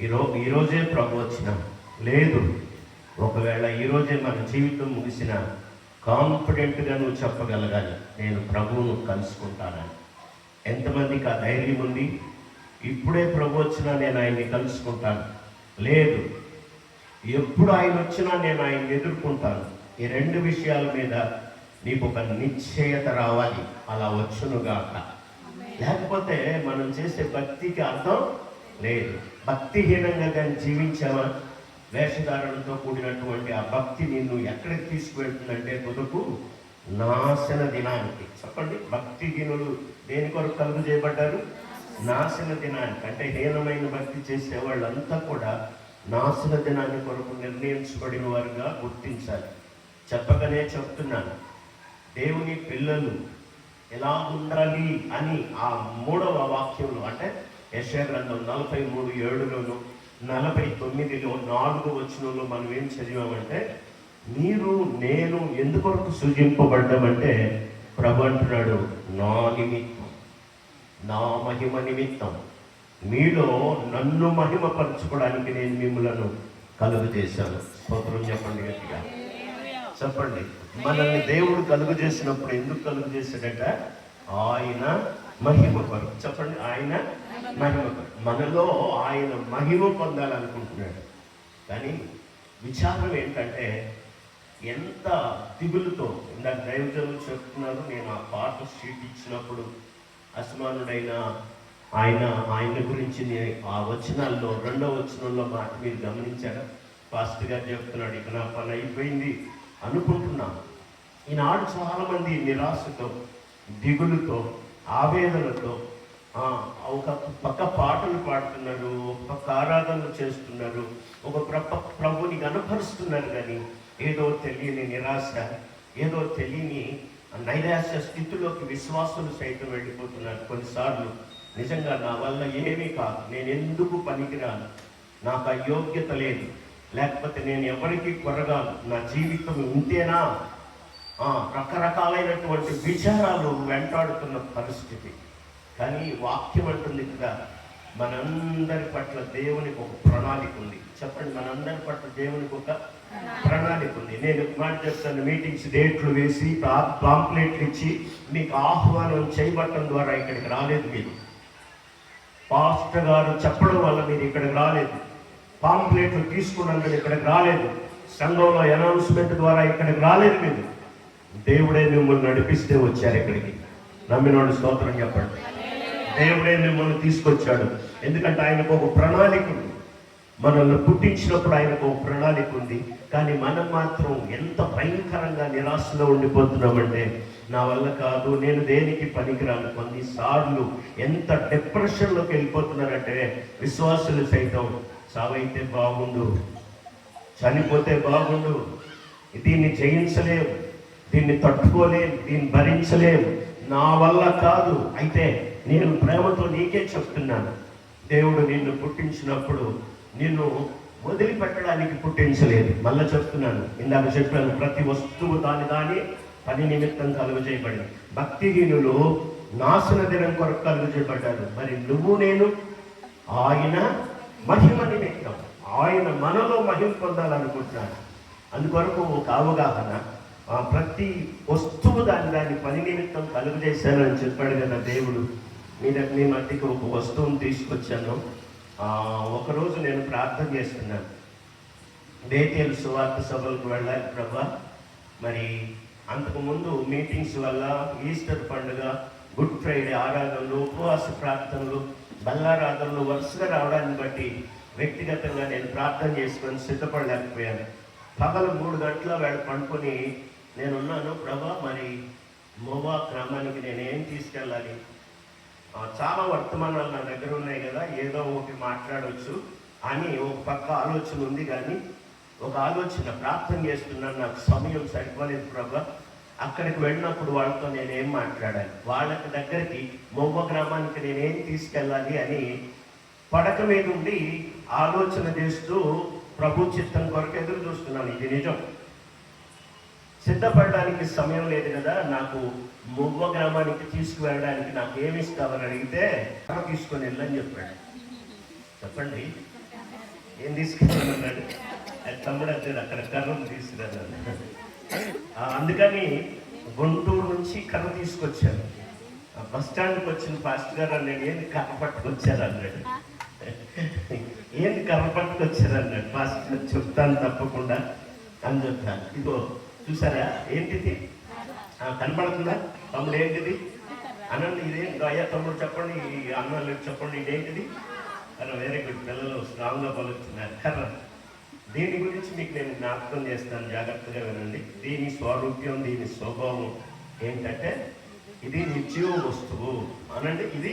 ఈరోజే ప్రభు వచ్చిన లేదు, ఒకవేళ ఈరోజే మన జీవితం ముగిసిన కాన్ఫిడెంట్గా నువ్వు చెప్పగలగాలి, నేను ప్రభువును కలుసుకుంటానని. ఎంతమందికి ఆ ధైర్యం ఉంది? ఇప్పుడే ప్రభు వచ్చినా నేను ఆయన్ని కలుసుకుంటాను, లేదు ఎప్పుడు ఆయన వచ్చినా నేను ఆయన్ని ఎదుర్కొంటాను. ఈ రెండు విషయాల మీద నీకు ఒక నిశ్చయత రావాలి. అలా వచ్చునుగాక. లేకపోతే మనం చేసే భక్తికి అర్థం లేదు. భక్తిహీనంగా కానీ జీవించావా, వేషధారణతో కూడినటువంటి ఆ భక్తి నిన్ను ఎక్కడికి తీసుకువెళ్తుందంటే తుదకు నాశన దినానికి. చెప్పండి, భక్తిహీనులు దేని కొరకు కలుగు చేయబడ్డారు? నాశన దినానికి. అంటే హీనమైన భక్తి చేసే వాళ్ళంతా కూడా నాశన దినాన్ని కొరకు నిర్ణయించబడిన వారుగా గుర్తించాలి. చెప్పగానే చెప్తున్నాను, దేవుని పిల్లలు ఎలా ఉండాలి అని ఆ 3వ వాక్యంలో, అంటే యెషయా గ్రంథం 43:7లోను 49లో 4 వచనంలో మనం ఏం చదివామంటే, మీరు నేను ఎందుకొరకు సృజింపబడ్డామంటే ప్రభు అంటున్నాడు, నా నిమిత్తం, నా మహిమ నిమిత్తం, మీలో నన్ను మహిమపరచుకోవడానికి నేను మిమ్మలను కలుగు చేశాను. స్తోత్రం చెప్పండి గట్టిగా చెప్పండి. మనల్ని దేవుడు కలుగు చేసినప్పుడు ఎందుకు కలుగు చేశాడట? ఆయన మహిమ కొరకు. చెప్పండి, ఆయన మహిమ కొరకు. మనలో ఆయన మహిమ పొందాలనుకుంటున్నాడు. కానీ విచారం ఏంటంటే, ఎంత దిగులుతో, ఇందాక దైవజనులు చెప్తున్నారు, నేను ఆ పాట షీట్ ఇచ్చినప్పుడు అసమానుడైన ఆయన గురించి ఆ వచనాల్లో 2వ వచనంలో మాట మీరు గమనించారా? పాస్టర్ గారు చెప్తున్నాడు, ఇక నా పని అయిపోయింది అనుకుంటున్నాను. ఈనాడు చాలామంది నిరాశతో, దిగులుతో, ఆవేదనతో ఒక పక్క పాటలు పాడుతున్నారు, ఒక పక్క ఆరాధనలు చేస్తున్నారు, ఒక ప్రభుని కనపరుస్తున్నారు. కానీ ఏదో తెలియని నిరాశ, ఏదో తెలియని నైరాశ స్థితిలోకి విశ్వాసులు సైతం వెళ్ళిపోతున్నారు. కొన్నిసార్లు నిజంగా నా వల్ల ఏమీ కాదు, నేను ఎందుకు పనికిరాను, నాకు అయోగ్యత లేదు, లేకపోతే నేను ఎవరికి కొరగాను, నా జీవితం ఇంతేనా, రకరకాలైనటువంటి విచారాలు వెంటాడుతున్న పరిస్థితి. కానీ వాక్యం అంటుంది కదా, మనందరి పట్ల దేవునికి ఒక ప్రణాళిక ఉంది. చెప్పండి, మనందరి పట్ల దేవునికి ఒక ప్రణాళిక ఉంది. నేను మాట చెప్తాను, మీటింగ్స్ డేట్లు వేసి పాంప్లెట్లు ఇచ్చి మీకు ఆహ్వానం చేయబట్టడం ద్వారా ఇక్కడికి రాలేదు. మీరు పాస్టర్ గారు చెప్పడం వల్ల మీరు ఇక్కడికి రాలేదు, పాంప్లెట్లు తీసుకున్నందుకు ఇక్కడికి రాలేదు, సంఘంలో అనౌన్స్మెంట్ ద్వారా ఇక్కడికి రాలేదు. మీరు దేవుడే మిమ్మల్ని నడిపిస్తే వచ్చారు ఇక్కడికి. నమ్మినోడు స్తోత్రం చెప్పండి. దేవుడే మిమ్మల్ని తీసుకొచ్చాడు. ఎందుకంటే ఆయనకు ఒక ప్రణాళిక ఉంది. మనల్ని పుట్టించినప్పుడు ఆయనకు ఒక ప్రణాళిక ఉంది. కానీ మనం మాత్రం ఎంత భయంకరంగా నిరాశలో ఉండిపోతున్నామంటే, నా వల్ల కాదు, నేను దేనికి పనికిరాను. కొన్నిసార్లు ఎంత డిప్రెషన్లోకి వెళ్ళిపోతున్నారంటే విశ్వాసులు సైతం, చావైతే బాగుండు, చనిపోతే బాగుండు, దీన్ని జయించలేం, దీన్ని తట్టుకోలేం, దీన్ని భరించలేం, నా వల్ల కాదు. అయితే నేను ప్రేమతో నీకే చెప్తున్నాను, దేవుడు నిన్ను పుట్టించినప్పుడు నిన్ను వదిలిపెట్టడానికి పుట్టించలేదు. మళ్ళీ చెప్తున్నాను, ఇందాక చెప్పాను, ప్రతి వస్తువు దాని పని నిమిత్తం కలుగు చేయబడింది. భక్తిహీనులు నాశన దినం కొరకు కలుగు చేయబడ్డారు. మరి నువ్వు నేను ఆయన మహిమ నిమిత్తం, ఆయన మనలో మహిమ పొందాలనుకుంటున్నాను. అందుకొరకు ఒక అవగాహన, ప్రతి వస్తువు దాని పని నిమిత్తం కలుగు చేశానని చెప్పాడు కదా దేవుడు. మీ మధ్యకి ఒక వస్తువును తీసుకొచ్చాను. ఒకరోజు నేను ప్రార్థన చేస్తున్నాను, బేతేలు సువార్త సభలకు వెళ్ళాలి ప్రభా. మరి అంతకుముందు మీటింగ్స్ వల్ల, ఈస్టర్ పండుగ, గుడ్ ఫ్రైడే ఆరాధనలు, ఉపవాస ప్రార్థనలు, బల్లారాధనలు వరుసగా రావడాన్ని బట్టి వ్యక్తిగతంగా నేను ప్రార్థన చేసుకొని సిద్ధపడలేకపోయాను. పగలు 3 గంటల వేళ పండుకొని నేనున్నాను, ప్రభా మరి మోవా గ్రామానికి నేనేం తీసుకెళ్ళాలి, చాలా వర్తమానాలు నా దగ్గర ఉన్నాయి కదా, ఏదో ఒకటి మాట్లాడవచ్చు అని ఒక పక్క ఆలోచన ఉంది. కానీ ఒక ఆలోచన, ప్రార్థన చేస్తున్నాను, నాకు సమయం సరిపోలేదు ప్రభా. అక్కడికి వెళ్ళినప్పుడు వాళ్ళతో నేనేం మాట్లాడాలి, వాళ్ళకి దగ్గరికి మోవ గ్రామానికి నేనేం తీసుకెళ్ళాలి అని పడక మీద ఉండి ఆలోచన చేస్తూ ప్రభు చిత్తం కొరకు ఎదురు చూస్తున్నాను. ఇది నిజం. సిద్ధపడడానికి సమయం లేదు కదా, నాకు మువ్వ గ్రామానికి తీసుకువెళ్ళడానికి నాకు ఏమి ఇస్తామని అడిగితే తీసుకొని వెళ్ళని చెప్పాడు. చెప్పండి, ఏం తీసుకెళ్ళాడు తమ్ముడు అంటాడు, అక్కడ కర్రను తీసుకురాను. అందుకని గుంటూరు నుంచి కర్ర తీసుకొచ్చాను. బస్ స్టాండ్కి వచ్చిన పాస్టర్ గారు అన్నాడు, ఏంది కర్ర పట్టుకొచ్చారు అన్నాడు. ఏంది కర్ర పట్టుకొచ్చారు అన్నాడు. పాస్టర్ చెప్తాను తప్పకుండా అని చెప్తాను. ఇదిగో చూసారా ఏంటిది కనపడుతుందా తమ్ముడు, ఏంటిది అనండి. ఇదేంటి అయ్యా తమ్ముడు చెప్పండి, అన్నలు చెప్పండి ఇదేంటిది అని. వెరీ గుడ్, పిల్లలు స్ట్రాంగ్గా పలుకుతున్నారు. కర్ర దీని గురించి మీకు నేను జ్ఞాపకం చేస్తాను, జాగ్రత్తగా వినండి. దీని స్వరూప్యం, దీని స్వభావం ఏంటంటే ఇది నిర్జీవ వస్తువు అనండి. ఇది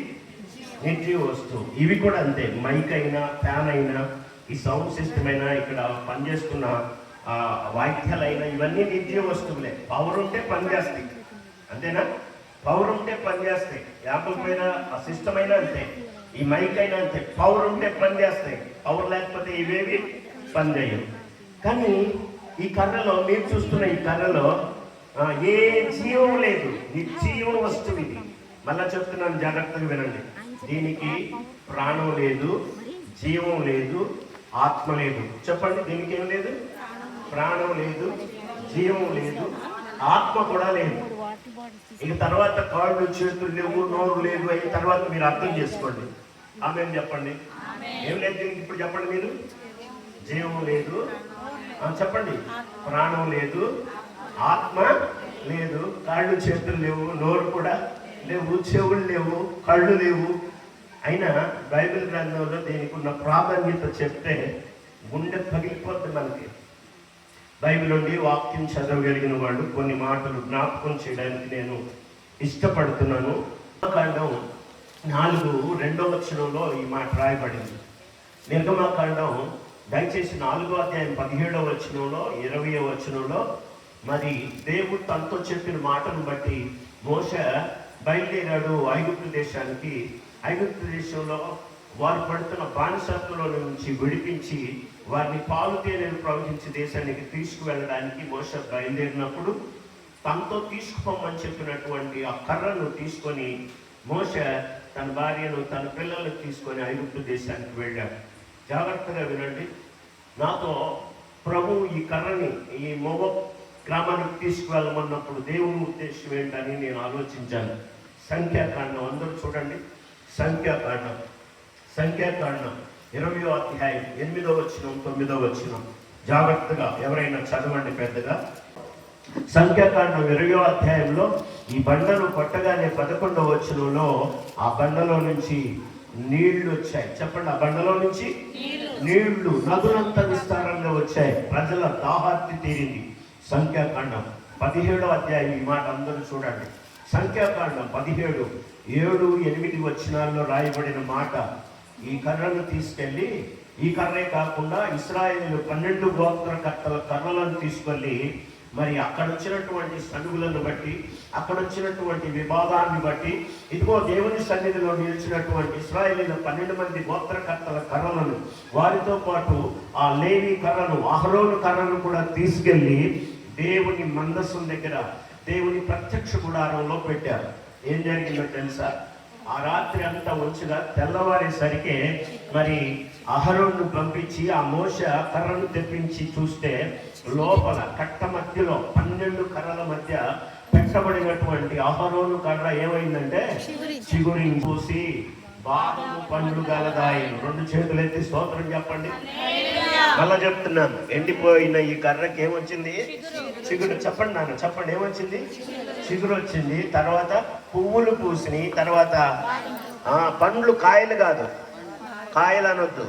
నిర్జీవ వస్తువు. ఇవి కూడా అంతే, మైక్ అయినా ఫ్యాన్ అయినా ఈ సౌండ్ సిస్టమ్ అయినా ఇక్కడ పనిచేస్తున్న వాయిద్యాలైనా ఇవన్నీ నిర్జీవ వస్తువులే. పవర్ ఉంటే పనిచేస్తాయి, అంతేనా? పవర్ ఉంటే పనిచేస్తాయి. యాపిల్ పైన ఆ సిస్టమ్ అయినా అంతే, ఈ మైక్ అయినా అంతే. పవర్ ఉంటే పనిచేస్తాయి, పవర్ లేకపోతే ఇవేవి పనిచేయవు. కానీ ఈ కర్రలో మీరు చూస్తున్న ఈ కర్రలో ఏ జీవం లేదు, నిర్జీవ వస్తువు ఇది. మళ్ళా చెప్తున్నాను, జాగ్రత్తగా వినండి. దీనికి ప్రాణం లేదు, జీవం లేదు, ఆత్మ లేదు. చెప్పండి, దీనికి ఏం లేదు? ప్రాణం లేదు, జీవం లేదు, ఆత్మ కూడా లేదు. ఇక తర్వాత కాళ్ళు చేతులు లేవు, నోరు లేదు, అయిన తర్వాత మీరు అర్థం చేసుకోండి. ఆమె చెప్పండి, ఏం లేదు దీనికి. ఇప్పుడు చెప్పండి మీరు. జీవం లేదు, చెప్పండి. ప్రాణం లేదు, ఆత్మ లేదు, కాళ్ళు చేతులు లేవు, నోరు కూడా లేవు, చెవులు లేవు, కళ్ళు లేవు. అయినా బైబిల్ గ్రంథంలో దీనికి ఉన్న ప్రాధాన్యత చెప్తే గుండె పగిలిపోద్ది మనకి. బైబిల్ నుండి వాక్యం చదవగలిగిన వాళ్ళు కొన్ని మాటలు జ్ఞాపకం చేయడానికి నేను ఇష్టపడుతున్నాను. నిర్గమకాండం 4:2 ఈ మాట రాయబడింది. నిర్గమకాండం దయచేసి 4వ అధ్యాయం 17వ వచనంలో 20వ వచనంలో మరి దేవుడు తనతో చెప్పిన మాటను బట్టి మోషే బయలుదేరాడు ఐగుప్తు దేశానికి. ఐగుప్తు దేశంలో వారు పడుతున్న బానిసత్వంలో నుంచి విడిపించి వారిని పాలు తేనెలు ప్రవహించి దేశానికి తీసుకువెళ్ళడానికి మోషే బయలుదేరినప్పుడు తనతో తీసుకుపోమని చెప్పినటువంటి ఆ కర్రను తీసుకొని మోషే తన భార్యను తన పిల్లలను తీసుకొని ఐగుప్తు దేశానికి వెళ్ళాడు. జాగ్రత్తగా వినండి. నాతో ప్రభు ఈ కర్రని ఈ మోవబ్ గ్రామానికి తీసుకువెళ్ళమన్నప్పుడు దేవుని ఉద్దేశం ఏంటని నేను ఆలోచించాను. సంఖ్యాకాండం అందరూ చూడండి. సంఖ్యాకాండం 20వ అధ్యాయం 8వ వచనం 9వ వచనం జాగ్రత్తగా ఎవరైనా చదవండి పెద్దగా. సంఖ్యాకాండం 20వ అధ్యాయంలో ఈ బండను కొట్టగానే 11వ వచనంలో ఆ బండలో నుంచి నీళ్లు వచ్చాయి. చెప్పండి, ఆ బండలో నుంచి నీళ్లు నదులంత విస్తారంగా వచ్చాయి. ప్రజల దాహార్తి తీరింది. సంఖ్యాకాండం 17వ అధ్యాయం ఈ మాట అందరూ చూడండి. సంఖ్యాకాండం 17, 7, 8 వచనాల్లో రాయబడిన మాట. ఈ కర్రను తీసుకెళ్ళి, ఈ కర్రే కాకుండా ఇశ్రాయేలు 12 గోత్రకర్తల కర్రలను తీసుకెళ్ళి మరి అక్కడ వచ్చినటువంటి సనుగులను బట్టి, అక్కడ వచ్చినటువంటి వివాదాన్ని బట్టి, ఇదిగో దేవుని సన్నిధిలో నిలిచినటువంటి ఇశ్రాయేలీల 12 మంది గోత్రకర్తల కర్రలను, వారితో పాటు ఆ లేవి కర్రను, అహరోను కర్రను కూడా తీసుకెళ్ళి దేవుని మందసం దగ్గర దేవుని ప్రత్యక్ష గుడారంలో పెట్టారు. ఏం జరిగిందో తెలుసా? ఆ రాత్రి అంతా ఉంచగా తెల్లవారేసరికి మరి అహరోను పంపించి ఆ మోషే కర్రను తెప్పించి చూస్తే లోపల కట్ట మధ్యలో 12 కర్రల మధ్య పెట్టబడినటువంటి అహరోను కర్ర ఏమైందంటే చిగురి చూసి బాదము పండ్లు గలదాయను. 2 చేతులు ఎత్తి స్తోత్రం చెప్పండి. మళ్ళా చెప్తున్నాను, ఎండిపోయిన ఈ కర్రకి ఏమొచ్చింది? చిగురు. చెప్పండి నాన్న, చెప్పండి ఏమొచ్చింది? చిగురు వచ్చింది. తర్వాత పువ్వులు పూసినాయి. తర్వాత పండ్లు, కాయలు కాదు, కాయలు అనొద్దు.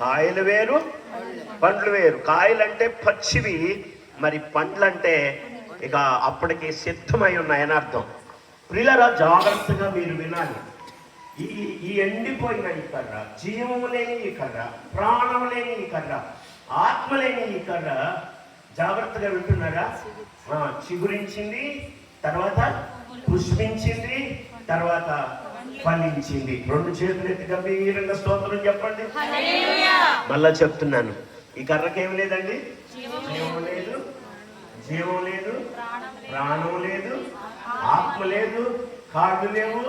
కాయలు వేరు, పండ్లు వేరు. కాయలు అంటే పచ్చివి, మరి పండ్లు అంటే ఇక అప్పటికి సిద్ధమై ఉన్నాయని అర్థం. ప్రియులారా, జాగ్రత్తగా మీరు వినాలి. ఈ ఎండిపోయిన ఈ కర్ర, జీవము లేని ఈ కర్ర, ప్రాణం లేని ఈ కర్ర, ఆత్మ లేని ఈ కర్ర, జాగ్రత్తగా వింటున్నారా? చిగురించింది, తర్వాత పుష్పించింది, తర్వాత ఫలించింది. 2 చేతులు ఎత్తి గంభీరంగా స్తోత్రం చెప్పండి. మళ్ళా చెప్తున్నాను, ఈ కర్రకేం లేదండి? జీవం లేదు, జీవం లేదు, ప్రాణం లేదు, ఆత్మ లేదు, కాళ్ళు లేవు,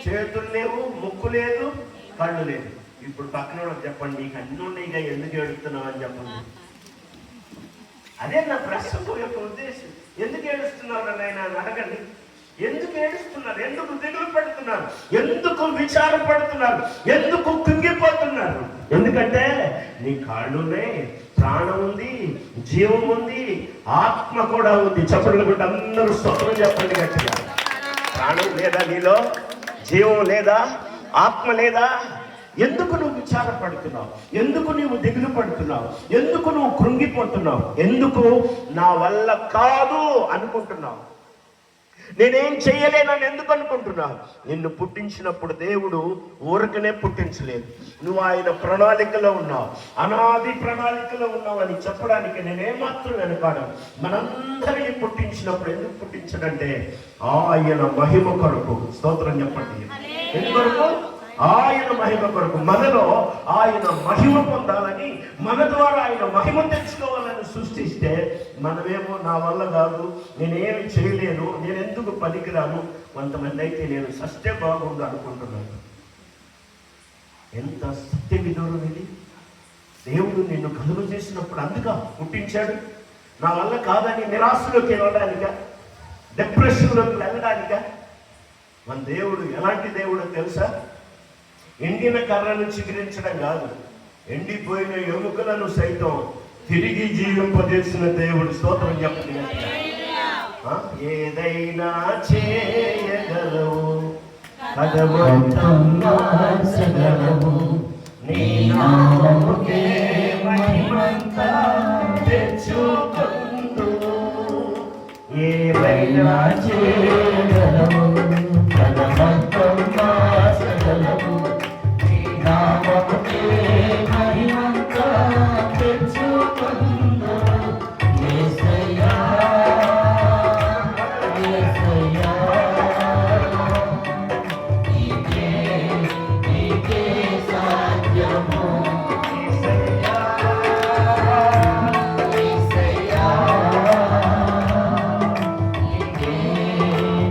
చేతులు లేవు, ముక్కు లేదు, కళ్ళు లేదు. ఇప్పుడు పక్కన వాళ్ళకి చెప్పండి, నీకు అన్ని ఉన్నాయిగా ఎందుకు ఏడుస్తున్నావు అని చెప్పండి. అదే నా ప్రశ్న యొక్క ఉద్దేశం. ఎందుకు ఏడుస్తున్నారు అని ఆయన అడగండి. ఎందుకు ఏడుస్తున్నారు? ఎందుకు దిగులు పడుతున్నారు? ఎందుకు విచారపడుతున్నారు? ఎందుకు కుంగిపోతున్నారు? ఎందుకంటే నీ కాళ్ళు ఉన్నాయి, ప్రాణం ఉంది, జీవం ఉంది, ఆత్మ కూడా ఉంది. చెప్పండి కూడా అందరూ స్తోత్రం చెప్పండి గట్టిగా. ప్రాణం లేదా నీలో? జీవం లేదా? ఆత్మ లేదా? ఎందుకు నువ్వు విచారపడుతున్నావు? ఎందుకు నువ్వు దిగులు పడుతున్నావు? ఎందుకు నువ్వు కృంగిపోతున్నావు? ఎందుకు నా వల్ల కాదు అనుకుంటున్నావు? నేనేం చేయలేనని ఎందుకు అనుకుంటున్నావు? నిన్ను పుట్టించినప్పుడు దేవుడు ఊరకనే పుట్టించలేదు. నువ్వు ఆయన ప్రణాళికలో ఉన్నావు, అనాది ప్రణాళికలో ఉన్నావు అని చెప్పడానికి నేనేమాత్రం వెనకాడు. మనందరినీ పుట్టించినప్పుడు ఎందుకు పుట్టించడంటే ఆయన మహిమ కొరకు. స్తోత్రం చెప్పండి. ఎందుకొరకు? ఆయన మహిమ కొరకు. మనలో ఆయన మహిమ పొందాలని, మన ద్వారా ఆయన మహిమ తెచ్చుకోవాలని సృష్టిస్తే మనమేమో నా వల్ల కాదు, నేనేమి చేయలేను, నేను ఎందుకు పనికిరాను. కొంతమంది అయితే నేను సస్తే బాగుండు అనుకుంటున్నాను. ఎంత సత్య విదూరం ఇది! దేవుడు నిన్ను కలుగు చేసినప్పుడు అందుక పుట్టించాడు. నా వల్ల కాదని నిరాశలోకి వెళ్ళడానిక, డిప్రెషన్లోకి వెళ్ళడానిక? మన దేవుడు ఎలాంటి దేవుడో తెలుసా? ఎండిన కర్రను చిగురించడం కాదు, ఎండిపోయిన ఎముకలను సైతం తిరిగి జీవింపజేసిన దేవుడు. స్తోత్రం చెప్పండి. ఏదైనా చేయగలవు, నీ నామముకే మహిమంతా తెచ్చుకొందు. ఏదైనా చేయగలవు, పదమంతం మార్చగలవు, నీ నామముకే మహిమంతా తెచ్చుకొందు. యేసయ్యా యేసయ్యా, నీకే సాధ్యము. యేసయ్యా యేసయ్యా,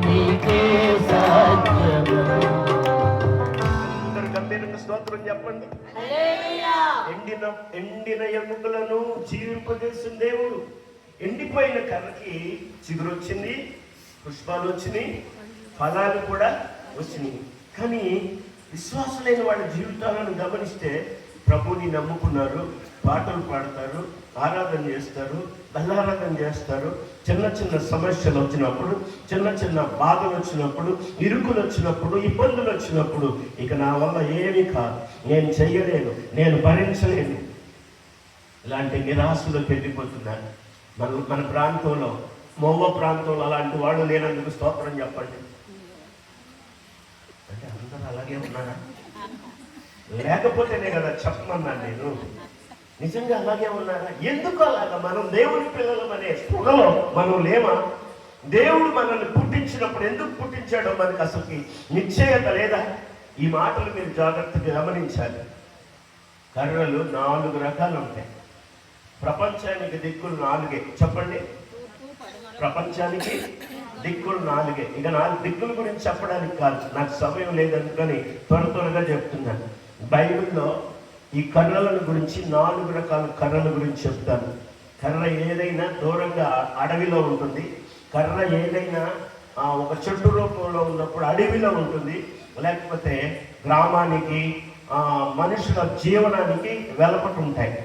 నీకే సాధ్యము. అందరూ గంభీరంగా స్తోత్రం చెప్పండి. ఎండిన ఎముకలను జీవింపజేసిన దేవుడు. ఎండిపోయిన కర్రకి చిగురు వచ్చింది, పుష్పాలు వచ్చినాయి, ఫలాలు కూడా వచ్చినాయి. కానీ విశ్వాసులైన వాళ్ళ జీవితాలను గమనిస్తే ప్రభుని నమ్ముకున్నారు, పాటలు పాడతారు, ఆరాధన చేస్తారు, బలారాధన చేస్తారు. చిన్న చిన్న సమస్యలు వచ్చినప్పుడు, చిన్న చిన్న బాధలు వచ్చినప్పుడు, ఇరుకులు వచ్చినప్పుడు, ఇబ్బందులు వచ్చినప్పుడు, ఇక నా వల్ల ఏమీ కాదు, నేను చెయ్యలేను, నేను భరించలేను, ఇలాంటి నిరాశలోకి వెళ్ళిపోతున్నారు. మన ప్రాంతంలో, మోవ ప్రాంతంలో అలాంటి వాళ్ళు లేనందుకు స్తోత్రం చెప్పండి. అంటే అందరూ అలాగే ఉన్నారా? లేకపోతేనే కదా చెప్పమన్నాను నేను. నిజంగా అలాగే ఉన్నారా? ఎందుకు అలాగా? మనం దేవుని పిల్లలం అనే స్పృహలో మనం లేమా? దేవుడు మనల్ని పుట్టించినప్పుడు ఎందుకు పుట్టించాడో మనకు అసలుకి నిశ్చయత లేదా? ఈ మాటలు మీరు జాగ్రత్తగా గమనించాలి. కర్రలు 4 రకాలు ఉంటాయి. ప్రపంచానికి దిక్కులు 4. చెప్పండి. ప్రపంచానికి దిక్కులు 4. ఇక 4 దిక్కుల గురించి చెప్పడానికి కాదు, నాకు సమయం లేదనుకొని త్వరగా చెప్తున్నాను. బైబిల్లో ఈ కర్రలను గురించి 4 రకాల కర్రల గురించి చెప్తాను. కర్ర ఏదైనా దూరంగా అడవిలో ఉంటుంది, కర్ర ఏదైనా ఒక చెట్టు రూపంలో ఉన్నప్పుడు అడవిలో ఉంటుంది, లేకపోతే గ్రామానికి మనుషుల జీవనానికి వెలపటుంటాయి.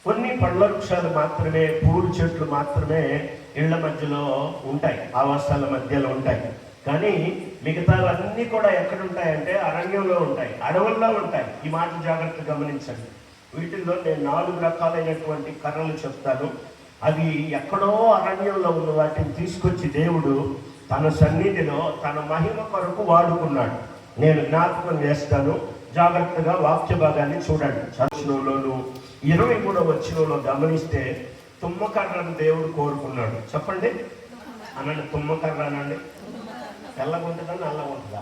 కొన్ని పళ్ళ వృక్షాలు మాత్రమే, పూల చెట్లు మాత్రమే ఇళ్ల మధ్యలో ఉంటాయి, ఆవాసాల మధ్యలో ఉంటాయి. కానీ మిగతావన్నీ కూడా ఎక్కడ ఉంటాయంటే అరణ్యంలో ఉంటాయి, అడవుల్లో ఉంటాయి. ఈ మాట జాగ్రత్తగా గమనించండి. వీటిల్లో నేను 4 రకాలైనటువంటి కర్రలు చెప్తాను. అవి ఎక్కడో అరణ్యంలో ఉన్న వాటిని తీసుకొచ్చి దేవుడు తన సన్నిధిలో తన మహిమ కొరకు వాడుకున్నాడు. నేను జ్ఞాపకం చేస్తాను, జాగ్రత్తగా వాక్య భాగాన్ని చూడండి. చర్చలోను 23వ వచనంలో గమనిస్తే తుమ్మకర్రను దేవుడు కోరుకున్నాడు. చెప్పండి అనండి. తుమ్మకర్ర అనండి. తెల్లగా ఉంటుందా నల్లగా ఉంటుందా?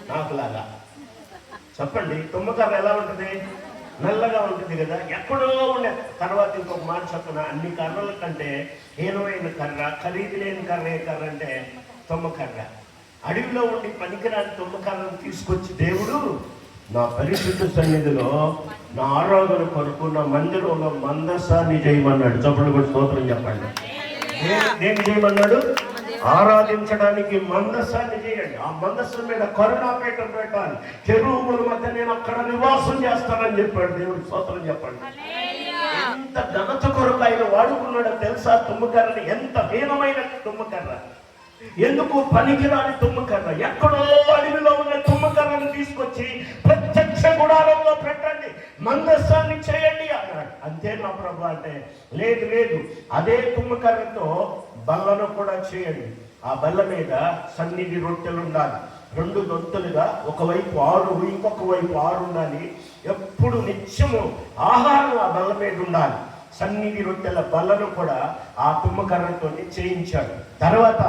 నాకులాగా చెప్పండి. తుమ్మకర్ర ఎలా ఉంటుంది? నల్లగా ఉంటుంది కదా. ఎక్కడో ఉండే. తర్వాత ఇంకొక మాట చెప్పిన, అన్ని కర్రల కంటే హీనమైన కర్ర, ఖరీదు లేని కర్ర ఏ కర్ర అంటే తుమ్మకర్ర. అడవిలో ఉండి పనికిరాని తుమ్మకర్రను తీసుకొచ్చి దేవుడు నా పరిశుద్ధ సన్నిధిలో నా ఆరాధన కొరకు నా మందిరంలో మందసాన్ని చేయమన్నాడు. చప్పుడు కూడా స్తోత్రం చెప్పండి. దేన్ని చేయమన్నాడు? ఆరాధించడానికి మందసాన్ని చేయండి. ఆ మందస్సు మీద కరుణాపీఠం పెట్టాలి. కెరూబుల మధ్య నేను అక్కడ నివాసం చేస్తానని చెప్పాడు దేవుడు. స్తోత్రం చెప్పండి. ఎంత ఘనత కొరకు ఆయన వాడుకున్నాడో తెలుసా? తుమ్మకర్రని ఎంత హీనమైన తుమ్మకర్ర, ఎందుకు పనికిరాని తుమ్మకర్ర, ఎక్కడో అడవిలో ఉన్న తుమ్మకర్రను తీసుకొచ్చి ప్రత్యక్ష గుడారంలో పెట్టండి, మందస్సాన్ని చేయండి అన్నాడు. అంతే నా ప్రభు అంటే, లేదు లేదు, అదే తుమ్మకర్రతో బల్లను కూడా చేయండి. ఆ బల్ల మీద సన్నిధి రొట్టెలు ఉండాలి, 2 దొంతులుగా, ఒకవైపు 6 ఇంకొక వైపు 6 ఉండాలి. ఎప్పుడు నిత్యము ఆహారం ఆ బల్ల మీద ఉండాలి. సన్నిధి రొట్టెల బల్లను కూడా ఆ తుమ్మకర్రతో చేయించాడు. తర్వాత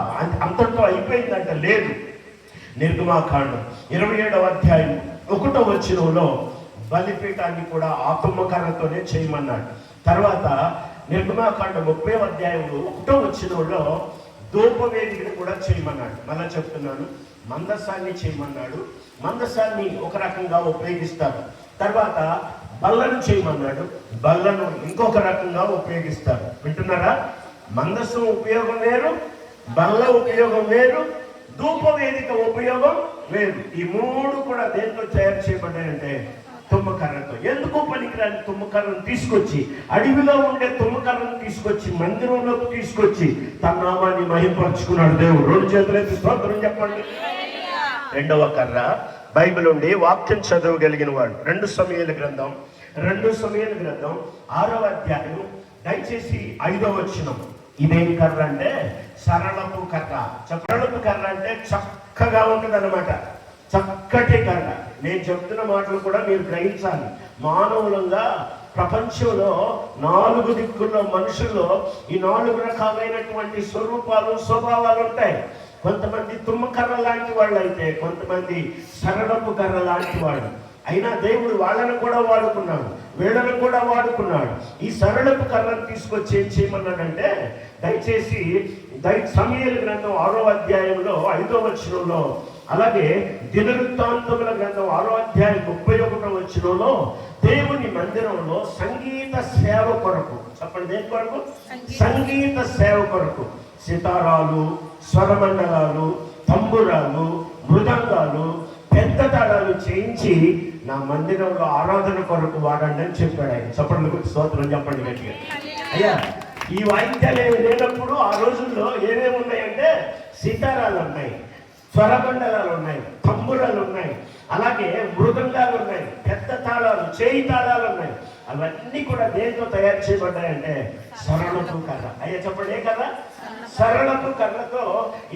అంతటితో అయిపోయిందంట, లేదు. నిర్గమాకాండం 27వ అధ్యాయం 1వ వచనంలో బలిపీఠాన్ని కూడా ఆ తుమ్మకర్రతోనే చేయమన్నాడు. తర్వాత నిర్గమాకాండం 30వ అధ్యాయం 1వ వచనంలో ధూపవేదికను కూడా చేయమన్నాడు. మళ్ళా చెప్తున్నాను, మందసాన్ని చేయమన్నాడు. మందసాన్ని ఒక రకంగా ఉపయోగిస్తారు. తర్వాత బల్లను చేయమన్నాడు. బల్లను ఇంకొక రకంగా ఉపయోగిస్తారు. వింటున్నారా? మందస్సు ఉపయోగం వేరు, బల్ల ఉపయోగం వేరు, ధూపవేదిక ఉపయోగం వేరు. ఈ 3 కూడా దేంతో తయారు చేయబడ్డాయంటే తుమ్మకర్రతో. ఎందుకు పనికిరాని తుమ్మకర్రను తీసుకొచ్చి, అడవిలో ఉండే తుమ్మకర్రను తీసుకొచ్చి మందిరంలోకి తీసుకొచ్చి తన నామాన్ని మహింపరుచుకున్నాడు దేవుడు. 2 చేతులైతే స్తోత్రం చెప్పండి. 2వ కర్ర బైబిల్ ఉండి వాక్యం చదవగలిగిన వాడు 2 సమూయేలు గ్రంథం 6వ అధ్యాయం దయచేసి 5వ వచనం. ఇదేం కర్ర అంటే సరళపు కర్ర. సరళపు కర్ర అంటే చక్కగా ఉంటుంది అన్నమాట, చక్కటి కర్ర. నేను చెప్తున్న మాటలు కూడా మీరు గ్రహించాలి. మానవులంగా ప్రపంచంలో 4 దిక్కుల్లో మనుషుల్లో ఈ 4 రకాలైనటువంటి స్వరూపాలు, స్వభావాలు ఉంటాయి. కొంతమంది తుమ్మకర్ర లాంటి వాళ్ళు అయితే, కొంతమంది సరళపు కర్ర లాంటి వాళ్ళు. అయినా దేవుడు వాళ్ళను కూడా వాడుకున్నాడు, వీళ్ళను కూడా వాడుకున్నాడు. ఈ సరళపు కర్రను తీసుకొచ్చి ఏం చేయమన్నాడంటే, దయచేసి సమూయేలు గ్రంథం 6వ అధ్యాయంలో 5వ వచనంలో, అలాగే దినవృత్తాంతముల గ్రంథం 6వ అధ్యాయం 31వ వచనంలో దేవుని మందిరంలో సంగీత సేవ కొరకు, చెప్పండి దేని కొరకు? సంగీత సేవ కొరకు సితారాలు, స్వరమండలాలు, తంబురాలు, మృదంగాలు, పెద్ద తాళాలు చేయించి నా మందిరంలో ఆరాధన కొరకు వాడండి అని చెప్పాడు ఆయన. చెప్పండి స్తోత్రం చెప్పండి గట్టిగా. అయ్యా, ఈ వాయిద్యాలు ఏమి లేనప్పుడు ఆ రోజుల్లో ఏమేమి ఉన్నాయంటే సితారాలు ఉన్నాయి, స్వరమండలాలు ఉన్నాయి, తంబురాలు ఉన్నాయి, అలాగే మృదంగాలు ఉన్నాయి, పెద్ద తాళాలు, చేయి తాళాలు ఉన్నాయి. అవన్నీ కూడా దేంతో తయారు చేయబడ్డాయంటే సరళపు కర్ర. అయ్యా చెప్పండి, ఏ కర్ర? సరళపు కర్రతో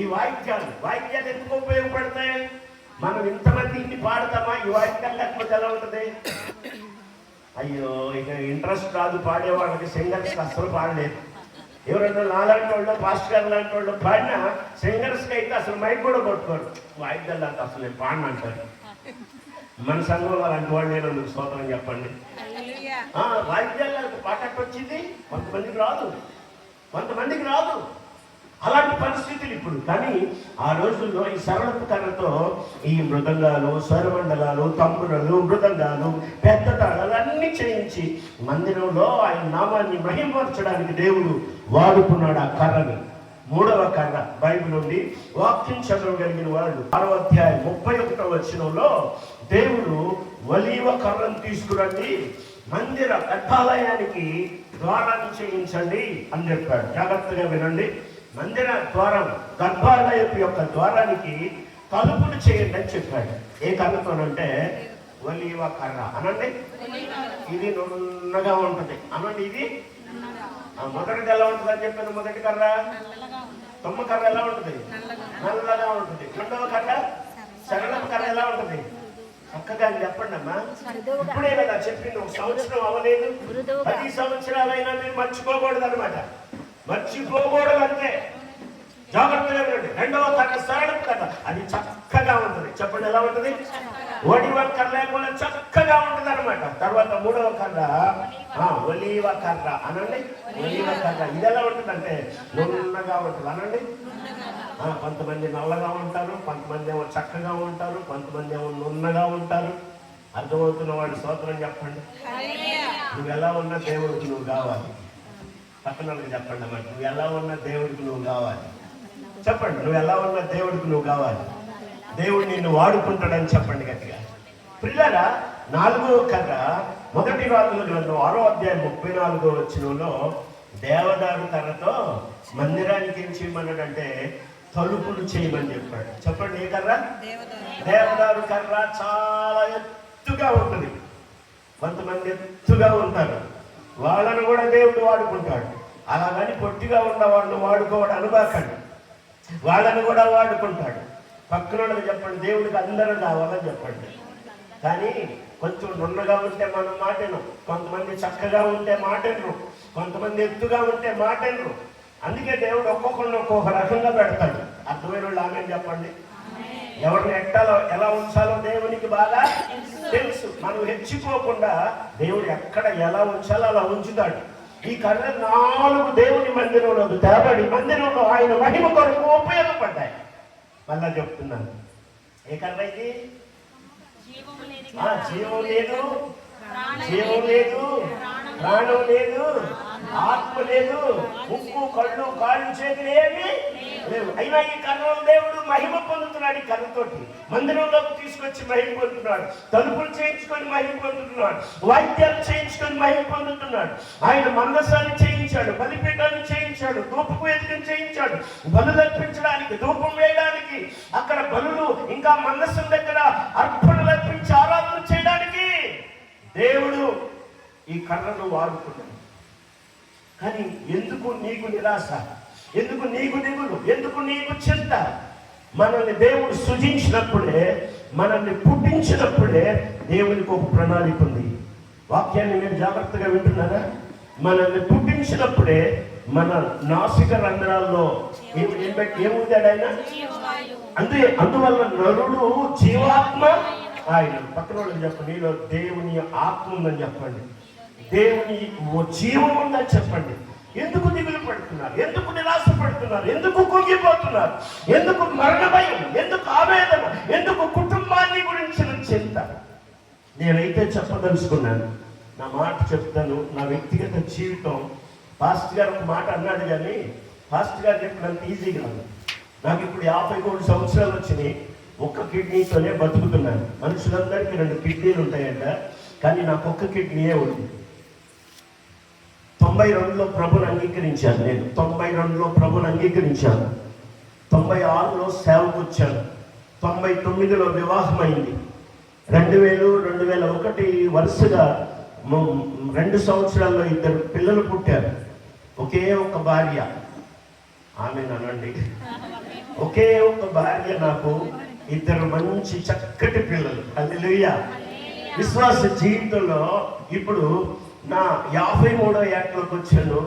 ఈ వాయిద్యాలు ఎందుకు ఉపయోగపడతాయి? మనం ఇంతమంది ఇన్ని పాడతామా? ఈ వాయిద్యాలు లేకపోతే ఎలా ఉంటుంది? అయ్యో, ఇక ఇంట్రెస్ట్ రాదు పాడేవాళ్ళకి, సింగర్స్కి అసలు పాడలేదు. ఎవరైనా నాలాంటి వాళ్ళు, పాస్టర్ గారు లాంటి వాళ్ళు పాడినా సింగర్స్కి అయితే అసలు మైక్ కూడా కొట్టుకోరు. వాయిద్యాలు అంటే అసలు నేను పాడిన అంటారు. మన సంఘంలో అలాంటి వాళ్ళు నేను స్తోత్రం చెప్పండి. వాయిద్యాలు పాట వచ్చింది, కొంతమందికి రాదు. అలాంటి పరిస్థితులు ఇప్పుడు. కానీ ఆ రోజుల్లో ఈ సరళపు కర్రతో ఈ మృదంగాలు, స్వరమండలాలు, తంబురలు, మృదంగాలు, పెద్ద తాళాలు అన్నీ చేయించి మందిరంలో ఆయన నామాన్ని మహిమపరచడానికి దేవుడు వాడుకున్నాడు ఆ కర్రని. 3వ కర్ర బైబిల్ నుండి వాక్యం చదవగలిగిన వాళ్ళు 6వ అధ్యాయం 31వ వచనంలో దేవుడు ఒలీవ కర్రను తీసుకురండి, మందిర గర్భాలయానికి ద్వారాన్ని చేయించండి అని చెప్పాడు. జాగ్రత్తగా వినండి. మందిర ద్వారం, గర్భాలయపు యొక్క ద్వారానికి తలుపులు చేయండి అని చెప్పాడు. ఏ కర్రతోనంటే ఒలీవ కర్ర అనండి. ఇది నున్నగా ఉంటుంది అనండి. ఇది మొదటిది ఎలా ఉంటుంది అని చెప్పాను. మొదటి కర్ర తుమ్మ కర్ర ఎలా ఉంటుంది? నల్లగా ఉంటుంది. 2వ కర్ర సరళపు కర్ర ఎలా ఉంటుంది? చక్కగా చెప్పండి అమ్మా. ఇప్పుడే కదా చెప్పింది, 1 సంవత్సరం అవ్వలేదు, 10 సంవత్సరాలైనా మీరు మర్చిపోకూడదు అనమాట. మర్చిపోకూడదు అంతే. జాగ్రత్తగా వినండి. 2వ కర్ర సరళపు కర్ర, అది చక్కగా ఉంటుంది. చెప్పండి ఎలా ఉంటుంది? ఒలివ కర్ర లేకుండా చక్కగా ఉంటుంది అనమాట. తర్వాత 3వ కర్ర ఒలీవ కర్ర అనండి. ఒలీవ కర్ర ఇది ఎలా ఉంటుందంటే నున్నగా ఉంటుంది అనండి. కొంతమంది నల్లగా ఉంటారు, కొంతమంది ఏమో చక్కగా ఉంటారు, కొంతమంది ఏమో నున్నగా ఉంటారు. అర్థమవుతున్న వాడు స్తోత్రం చెప్పండి. నువ్వు ఎలా ఉన్న దేవుడికి నువ్వు కావాలి. పక్కన వాళ్ళకి చెప్పండి అన్నమాట, నువ్వు ఎలా ఉన్న దేవుడికి నువ్వు కావాలి. చెప్పండి, నువ్వు ఎలా ఉన్న దేవుడికి నువ్వు కావాలి. దేవుడు నిన్ను వాడుకుంటాడని చెప్పండి గట్టిగా. పిల్లరా, 4వ కర్ర 1 రాజుల గ్రంథం 6వ అధ్యాయం 34వ వచనంలో దేవదారు కర్రతో మందిరానికి ఏం చేయమన్నాడంటే తలుపులు చేయమని చెప్పాడు. చెప్పండి, ఏ కర్ర? దేవదారు కర్ర చాలా ఎత్తుగా ఉంటుంది. కొంతమంది ఎత్తుగా ఉంటారు, వాళ్ళను కూడా దేవుడు వాడుకుంటాడు. అలాగని పొట్టిగా ఉన్న వాళ్ళని వాడుకోవడం అనుబాకండి, వాళ్ళని కూడా వాడుకుంటాడు. పక్కన చెప్పండి, దేవుడికి అందరూ కావాలని చెప్పండి. కానీ కొంచెం నున్నగా ఉంటే మనం మాటను, కొంతమంది చక్కగా ఉంటే మాటను, కొంతమంది ఎత్తుగా ఉంటే మాటను. అందుకే దేవుడు ఒక్కొక్కరిని ఒక్కొక్క రకంగా పెడతాడు. అర్థమైన వాళ్ళు ఆమె చెప్పండి. ఎవరిని ఎట్టాలో ఎలా ఉంచాలో దేవునికి బాగా తెలుసు. మనం హెచ్చిపోకుండా దేవుడు ఎక్కడ ఎలా ఉంచాలో అలా ఉంచుతాడు. ఈ కర్ర 4 దేవుని మందిరంలో తేబడి మందిరంలో ఆయన మహిమ కొరకు ఉపయోగపడ్డాయి. మళ్ళా చెప్తున్నాను, ఏ కర్ర ఇది? జీవం లేదు, జీవం లేదు, ప్రాణం లేదు, ఆత్మ లేదు, ముక్కు కళ్ళు కాళ్ళు చేతులు ఏమి లేవు. అయినా ఈ కర్రలో దేవుడు మహిమ పొందుతున్నాడు. ఈ కర్రతోటి మందిరంలోకి తీసుకొచ్చి మహిమ పొందుతున్నాడు. తలుపులు చేయించుకొని మహిమ పొందుతున్నాడు. వాయిద్యాలు చేయించుకొని మహిమ పొందుతున్నాడు. ఆయన మందసాన్ని చేయించాడు, బలిపీఠాన్ని చేయించాడు, ధూపపు వేదికను చేయించాడు. బలు అర్పించడానికి, ధూపం వేయడానికి, అక్కడ బలులు ఇంకా మందసం దగ్గర అర్పణలు అర్పించి ఆరాధన చేయడానికి దేవుడు ఈ కర్రను వాడుకున్నాడు. కానీ ఎందుకు నీకు నిరాశ? ఎందుకు నీకు దిగులు? ఎందుకు నీకు చింత? మనల్ని దేవుడు సృజించినప్పుడే, మనల్ని పుట్టించినప్పుడే దేవునికి ఒక ప్రణాళిక ఉంది. వాక్యాన్ని మీరు జాగ్రత్తగా వింటున్నారా? మనల్ని పుట్టించినప్పుడే మన నాసిక రంధ్రాల్లో ఏముంటాడు ఆయన? అందువల్ల నరుడు జీవాత్మ ఆయన. పక్కన వాళ్ళకి చెప్పండి, నీలో దేవుని ఆత్మ ఉందని చెప్పండి, దేవుని జీవం ఉందని చెప్పండి. ఎందుకు దిగులు పడుతున్నారు? ఎందుకు నిరాశ పడుతున్నారు? ఎందుకు కుంగిపోతున్నారు? ఎందుకు మరణ భయం? ఎందుకు ఆవేదన? ఎందుకు కుటుంబాన్ని గురించిన చింత? నేనైతే చెప్పదలుచుకున్నాను, నా మాట చెప్తాను. నా వ్యక్తిగత జీవితం, పాస్టర్ గారు ఒక మాట అన్నాడు, కానీ పాస్టర్ గారు చెప్పినంత ఈజీ కాదు. నాకు ఇప్పుడు 53 సంవత్సరాలు వచ్చినాయి. ఒక్క కిడ్నీతోనే బతుకుతున్నాను. మనుషులందరికీ 2 కిడ్నీలు ఉంటాయంట, కానీ నాకు ఒక్క కిడ్నీయే ఉంది. 92లో ప్రభుని అంగీకరించాను. నేను 92లో ప్రభుని అంగీకరించాను. 96లో సేవకు వచ్చాను. 99లో వివాహం అయింది. 2000, 2001 వరుసగా 2 సంవత్సరాల్లో 2 పిల్లలు పుట్టారు. ఒకే ఒక భార్య, ఆమె అనండి, ఒకే ఒక భార్య, నాకు 2 మంచి చక్కటి పిల్లలు. హల్లెలూయా. విశ్వాస జీవితంలో ఇప్పుడు నా 53వ ఏటలోకి వచ్చాను.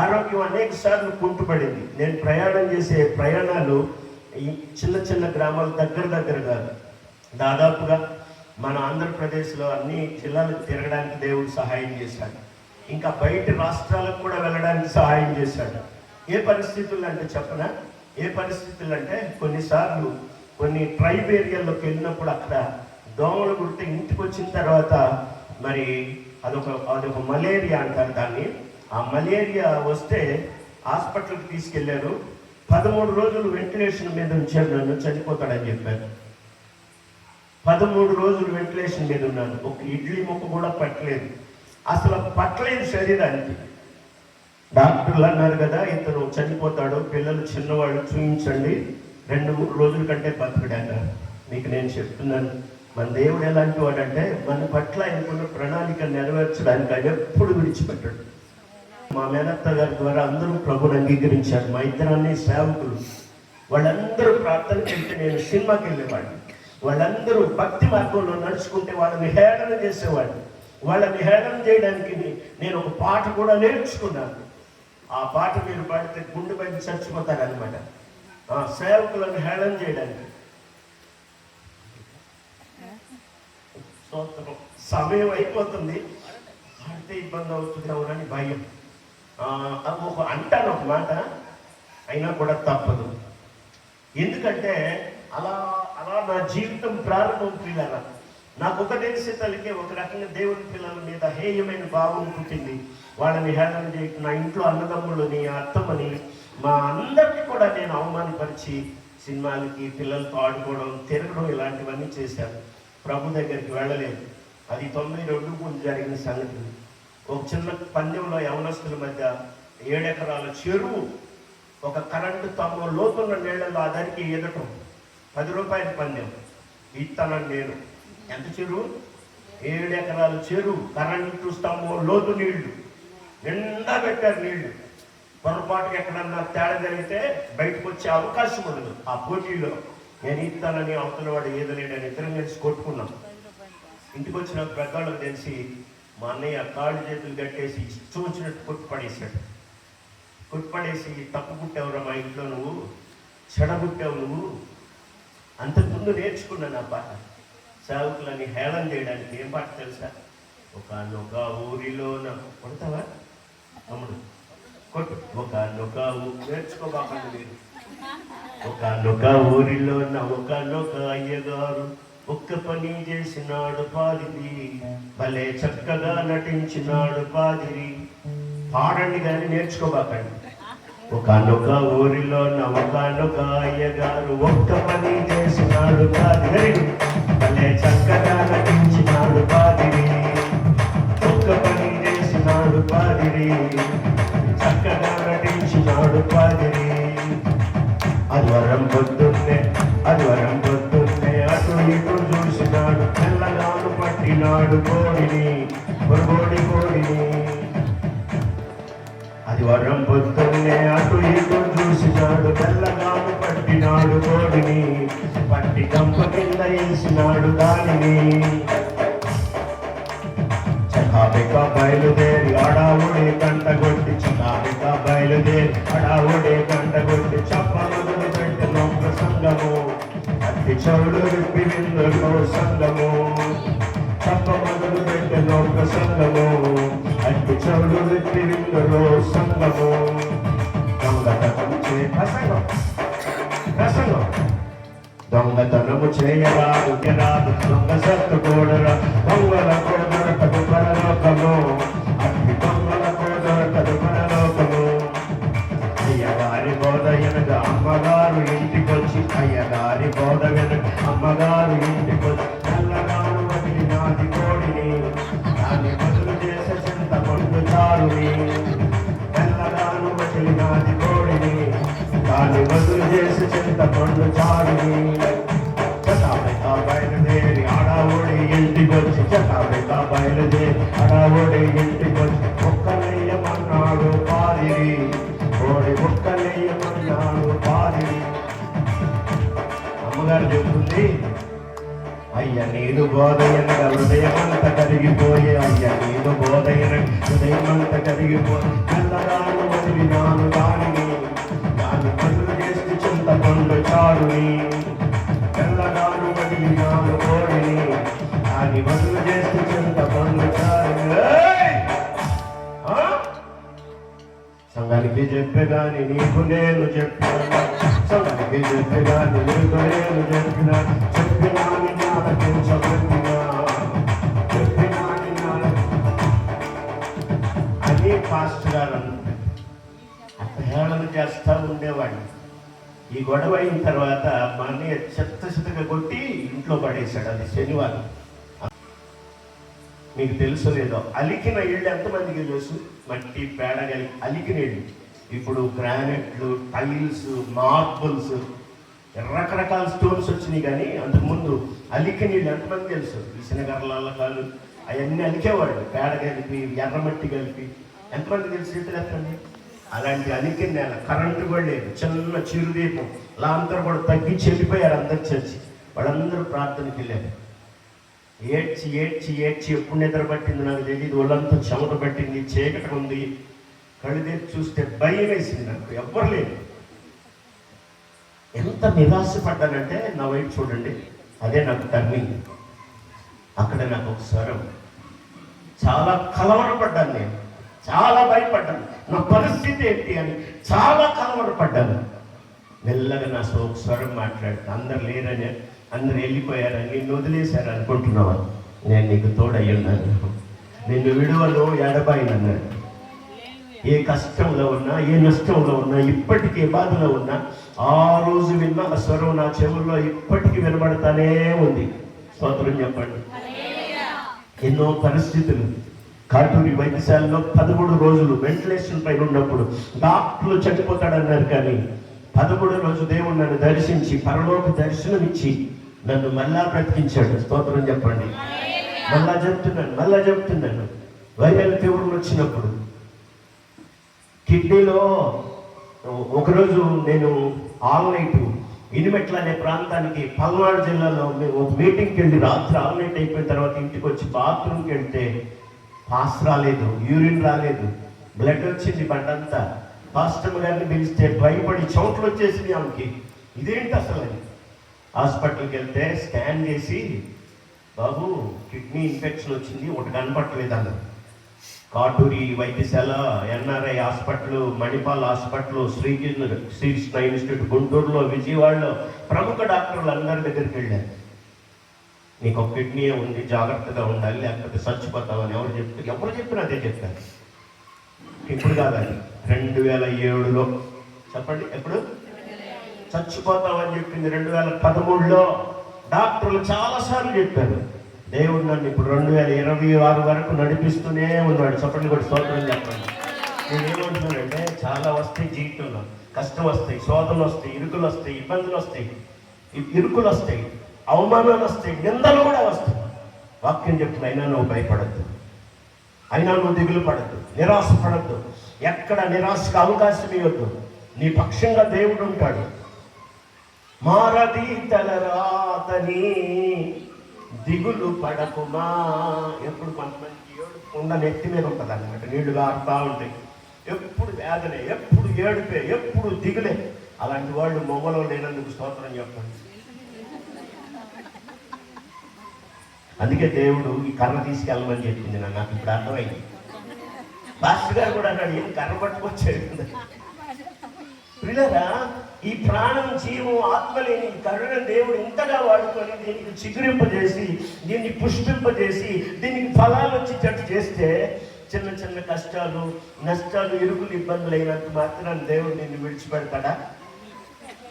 ఆరోగ్యం అనేక సార్లు కుంటుపడింది. నేను ప్రయాణం చేసే ప్రయాణాలు ఈ చిన్న చిన్న గ్రామాలు దగ్గర కాదు, దాదాపుగా మన ఆంధ్రప్రదేశ్లో అన్ని జిల్లాలకు తిరగడానికి దేవుడు సహాయం చేశాడు. ఇంకా బయట రాష్ట్రాలకు కూడా వెళ్ళడానికి సహాయం చేశాడు. ఏ పరిస్థితులు అంటే చెప్పనా? ఏ పరిస్థితులు అంటే కొన్నిసార్లు కొన్ని ట్రైబ్ ఏరియాల్లోకి వెళ్ళినప్పుడు అక్కడ దోమలు కుడితే ఇంటికి వచ్చిన తర్వాత మరి అదొక మలేరియా అంటారు దాన్ని. ఆ మలేరియా వస్తే హాస్పిటల్కి తీసుకెళ్లారు. 13 రోజులు వెంటిలేషన్ మీద ఉంచారు, నన్ను చనిపోతాడని చెప్పారు. 13 రోజులు వెంటిలేషన్ మీద ఉన్నాను. ఒక ఇడ్లీ ముక్క కూడా పట్టలేదు, అసలు పట్టలేదు శరీరానికి. డాక్టర్లు అన్నారు కదా, ఇతను చనిపోతాడు, పిల్లలు చిన్నవాళ్ళు, చూపించండి, 2-3 రోజుల కంటే బతుకుడాక. మీకు నేను చెప్తున్నాను, మన దేవుడు ఎలాంటి వాడంటే మన పట్ల ఆయనకున్న ప్రణాళిక నెరవేర్చడానికి ఆయన ఎప్పుడు విడిచిపెట్టాడు. మా మేనత్త గారి ద్వారా అందరూ ప్రభుని అంగీకరించారు. మా ఇద్దరాన్ని సేవకులు, వాళ్ళందరూ ప్రార్థనకి వెళ్తే నేను సినిమాకి వెళ్ళేవాడిని. వాళ్ళందరూ భక్తి మార్గంలో నడుచుకుంటే వాళ్ళని హేళన చేసేవాడిని. వాళ్ళని హేళన చేయడానికి నేను ఒక పాట కూడా నేర్చుకున్నాను. ఆ పాట మీరు పాడితే గుండె పైన చచ్చిపోతారనమాట. సేవకులను హేళన చేయడానికి. సమయం అయిపోతుంది, పాడితే ఇబ్బంది అవుతుంది అవునని భయం. అంటాను ఒక మాట, అయినా కూడా తప్పదు. ఎందుకంటే అలా అలా నా జీవితం ప్రారంభం పిల్లల నాకు ఉపదేశ తల్లికి ఒక రకంగా దేవుని పిల్లల మీద హేయమైన భావం పుట్టింది. వాళ్ళని హేళన చేయటం, నా ఇంట్లో అన్నదమ్ములని, అత్తమ్మని, మా అందరినీ కూడా నేను అవమానపరిచి సినిమాలకి పిల్లలతో ఆడుకోవడం, తిరగడం ఇలాంటివన్నీ చేశాను. ప్రభు దగ్గరికి వెళ్ళలేదు. అది 92 ముందు జరిగిన సంగతి. ఒక చిన్న పందెంలో యవనస్తుల మధ్య 7 ఎకరాల చెరువు, ఒక కరెంటు స్తంభం లోతున్న నీళ్ళలో ఆ దానికి ఎదటం, 10 రూపాయల పందెం. ఇస్తానని నేను. ఎంత చెరువు? 7 ఎకరాల చెరువు, కరెంటు స్తంభం లోతు నీళ్లు, నిండా పెట్టారు నీళ్లు. పొరపాటుగా ఎక్కడన్నా తేడా జరిగితే బయటకు వచ్చే అవకాశం ఉండదు. ఆ పోటీలో నేను ఇస్తానని అవతల వాడు ఏదలేడని ఇద్దరం కలిసి కొట్టుకున్నాం. ఇంటికి వచ్చిన పెద్దవాళ్ళకి తెలిసి మా అన్నయ్య కాళ్ళు చేతులు కట్టేసి ఇష్టం వచ్చినట్టు కొట్టుపడేశాడు. కొట్టుపడేసి, తప్పు పుట్టావురా మా ఇంట్లో, నువ్వు చెడబుట్టావు, నువ్వు. అంతకుముందు నేర్చుకున్నాను ఆ పాట. సేవకులని హేళన చేయడానికి. ఏం పాట తెలుసా? ఒకనొక ఊరిలో కొడతావా తమ్ముడు? కొట్టు. ఒకనొక నేర్చుకోబాకండి మీరు. ఒకనొక ఊరిలో ఒకనొక అయ్యగారు ఒక్క పని చేసినాడు పాదిరి, భలే చక్కగా నటించినాడు పాదిరి. పాడండి కానీ నేర్చుకోబాకండి. ఒకనొక ఊరిలో ఒకనొక అయ్యగారు ఒక్క పని చేసినాడు పాదిరి, భలే చక్కగా నటించినాడు పాదిరి. ఒక్క పని చేసినాడు పాదిరి, చక్కగా నటించినాడు పాదిరి. ఆదివారం పొద్దున్నే అటు ఇటు చూసినాడు, తెల్లగాను పట్టినాడు కోడిని. ఆదివారం పొద్దున్నే అటు ఇటు చూసినాడు, తెల్లగాను పట్టినాడు కోడిని. పట్టి గంప కింద వేసినాడు దానిని. చకాబిక బయలుదేరి అడావుడే కంటగొట్టి, చకాబిక బయలుదేరి అడావుడే కంటగొట్టి, చప్ప మొదలు పెట్టిన ప్రసంగము, అట్టి చౌడు విప్పి విందులో సంగము. చప్ప మొదలు పెట్టిన ప్రసంగము, అట్టి చౌడు విప్పి విందులో సంగము. దొంగతనము ప్రసంగం. దొంగతనము చేయరాదు దొంగ సత్తు కూడరా, దొంగలకు దొరకదు పరలోకము, అట్టి దొంగలకు దొరకదు పరలోకము. అయ్యగారి బోధ వెనుక అమ్మగారు ఇంటికొచ్చి, అయ్యగారి బోధ వెనుక అమ్మగారు ఇంటికొచ్చి, తెల్లగాను వదిలినాది కోడిని, దాన్ని బదులు చేసే చింతపండు చారుని. తెల్లగాను వదిలినాది కోడిని, దాన్ని బదులు చేసి చింతపండు చారుని. చకాబిక బయలుదేరి అడావుడి ఇంటికొచ్చి, చకాబిక బయలుదేరి అడావుడి ఇంటికొచ్చి, ఒక్కలేయమన్నాడు పాదిరి, కోడి ఒక్కలేయమన్నాడు పాదిరి. అమ్మగారు చెబుతుంది, అయ్య నీదు బోధయనగ హృదయమంత కరిగిపోయే, అయ్య నీదు బోధయనగ హృదయమంత కరిగిపోయి, తెల్లగాను వదిలినాను దానిని, దాన్ని బదులు చేసి చింతపండు చారుని. తెల్లగాను వదిలినాను కోడిని, దాన్ని బదులు చేసి చింతపండు చారుని. సంఘానికి చెప్పేగాని నీకు నేను చెప్పిన, సంఘానికి చెప్పేగాని నీకు నేను చెప్పిన, చెప్పినాని జ్ఞానకించబెట్టినా, చెప్పినాని అని పాస్టర్ గారు హేళన చేస్తూ ఉండేవాడిని. ఈ గొడవ అయిన తర్వాత మా అన్నయ్య చెత్తగా కొట్టి ఇంట్లో పడేశాడు. అది శనివారం. మీకు తెలుసు లేదో, అలికిన ఇళ్ళు ఎంతమందికి తెలుసు? మట్టి పేడ కలిగి అలికిన ఇళ్ళు. ఇప్పుడు గ్రానైట్లు, టైల్స్, మార్బుల్స్, రకరకాల స్టోన్స్ వచ్చినాయి. కానీ అంతకుముందు అలికిన ఇళ్ళు ఎంతమంది తెలుసు? విసనగర్లకాలు అవన్నీ అలికేవాడు, పేడ కలిపి ఎర్రమట్టి కలిపి. ఎంతమంది తెలుసు? ఎత్తలేదండి. అలాంటి అలికిన నేల, కరెంటు కూడా లేదు, చిన్న చిరుదీపం. అలా అందరూ కూడా తగ్గించి వెళ్ళిపోయారు. అందరు చచ్చి వాళ్ళందరూ ప్రార్థనకి వెళ్ళారు. ఏడ్చి ఏడ్చి ఏడ్చి ఎప్పుడు నిద్ర పట్టింది నాకు తెలియదు. ఒళ్ళంతా చెమట పట్టింది, చీకటి ఉంది. కళ్ళు తెరిచి చూస్తే భయం వేసింది నాకు. ఎవ్వరు లేదు. ఎంత నిరాశపడ్డానంటే, నా వైపు చూడండి, అదే నాకు టర్నింగ్. అక్కడ నాకు ఒక స్వరం. చాలా కలవరపడ్డాను నేను, చాలా భయపడ్డాను. నా పరిస్థితి ఏంటి అని చాలా కలవరపడ్డాను. మెల్లగా నా స్వరం మాట్లాడుతూ, అందరు లేరని అందరు వెళ్ళిపోయారని నిన్ను వదిలేశారు అనుకుంటున్నావా? నేను నీకు తోడయ్యున్నాను, నిన్ను విడువను ఎడబాయినన్నాడు. ఏ కష్టంలో ఉన్నా, ఏ నష్టంలో ఉన్నా, ఇప్పటికీ బాధలో ఉన్నా, ఆ రోజు విన్న ఆ స్వరం నా చెవుల్లో ఇప్పటికీ వినబడతానే ఉంది. స్తోత్రం చెప్పండి. ఎన్నో పరిస్థితులు. కాటూరి వైద్యశాలలో 13 రోజులు వెంటిలేషన్ పైన ఉన్నప్పుడు డాక్టర్లు చనిపోతాడన్నారు, కానీ 13 రోజు దేవుడు నన్ను దర్శించి పరలోక దర్శనం ఇచ్చి నన్ను మళ్ళా బ్రతికించాడు. స్తోత్రం చెప్పండి. మళ్ళా చెప్తున్నాను వైరల్ ఫీవర్ వచ్చినప్పుడు కిడ్నీలో ఒకరోజు నేను ఆల్ నైట్ ఇనిమెట్ల అనే ప్రాంతానికి పల్నాడు జిల్లాలో ఒక మీటింగ్కి వెళ్ళి రాత్రి ఆల్ నైట్ అయిపోయిన తర్వాత ఇంటికి వచ్చి బాత్రూమ్కి వెళ్తే పాస్ రాలేదు, యూరిన్ రాలేదు, బ్లడ్ వచ్చింది బండంతా. పాస్టర్ గారిని పిలిస్తే భయపడి చోట్లు వచ్చేసింది ఆమెకి. ఇదేంటి అసలు అని హాస్పిటల్కి వెళ్తే స్కాన్ చేసి, బాబు కిడ్నీ ఇన్ఫెక్షన్ వచ్చింది, ఒకటి కనపట్టలేదు అన్నారు. కాటూరి వైద్యశాల, NRI hospital, Manipal hospital, Srikrishna institute గుంటూరులో, విజయవాడలో ప్రముఖ డాక్టర్లు అందరి దగ్గరికి వెళ్ళారు. నీకు ఒక కిడ్నీ ఉంది, జాగ్రత్తగా ఉండాలి, లేకపోతే చచ్చిపోతామని ఎవరు చెప్పినా అదే చెప్పారు. ఇప్పుడు కాదని 2007లో చెప్పండి, ఎప్పుడు చచ్చిపోతామని చెప్పింది 2013లో డాక్టర్లు చాలాసార్లు చెప్పారు. దేవుడు నన్ను ఇప్పుడు 2026 వరకు నడిపిస్తూనే ఉన్నాడు. చెప్పండి కూడా స్తోత్రం చెప్పండి. నేను ఏమంటున్నానంటే, చాలా వస్తాయి జీవితంలో, కష్టం వస్తాయి, శోధనలు వస్తాయి, ఇరుకులు వస్తాయి, ఇబ్బందులు వస్తాయి, ఇరుకులు వస్తాయి, అవమానాలు వస్తాయి, నిందలు కూడా వస్తాయి. వాక్యం చెప్తున్నా, అయినా నువ్వు భయపడద్దు, అయినా నువ్వు దిగులు పడద్దు, నిరాశ పడద్దు, ఎక్కడ నిరాశకు అవకాశం ఇవ్వద్దు. నీ పక్షంగా దేవుడు ఉంటాడు. మారది తలరాతని దిగులు పడకుమా. ఎప్పుడు కొంతమందికి ఏడుపు నెత్తి మీద ఉంటుంది అన్నమాట, నీళ్లు కారుతా ఉంటాయి, ఎప్పుడు వేదనే, ఎప్పుడు ఏడుపే, ఎప్పుడు దిగులే. అలాంటి వాళ్ళు మొమ్మలో లేనందుకు స్తోత్రం చెప్పండి. అందుకే దేవుడు ఈ కర్ర తీసుకెళ్ళమని చెప్పింది. నాకు ఇప్పుడు అర్థమైంది. పాస్టర్ గారు కూడా అన్నాడు, ఏం కర్ర పట్టుకొచ్చాడు. పిల్లరా, ఈ ప్రాణం, జీవం, ఆత్మ లేని కరుణ దేవుడు ఇంతగా వాడుకొని దీనికి చిగురింపజేసి, దీన్ని పుష్పింపజేసి, దీనికి ఫలాలు వచ్చేటట్టు చేస్తే, చిన్న చిన్న కష్టాలు, నష్టాలు, ఇరుకులు, ఇబ్బందులు అయినంత మాత్రం దేవుడు నిన్ను విడిచిపెడతాడా?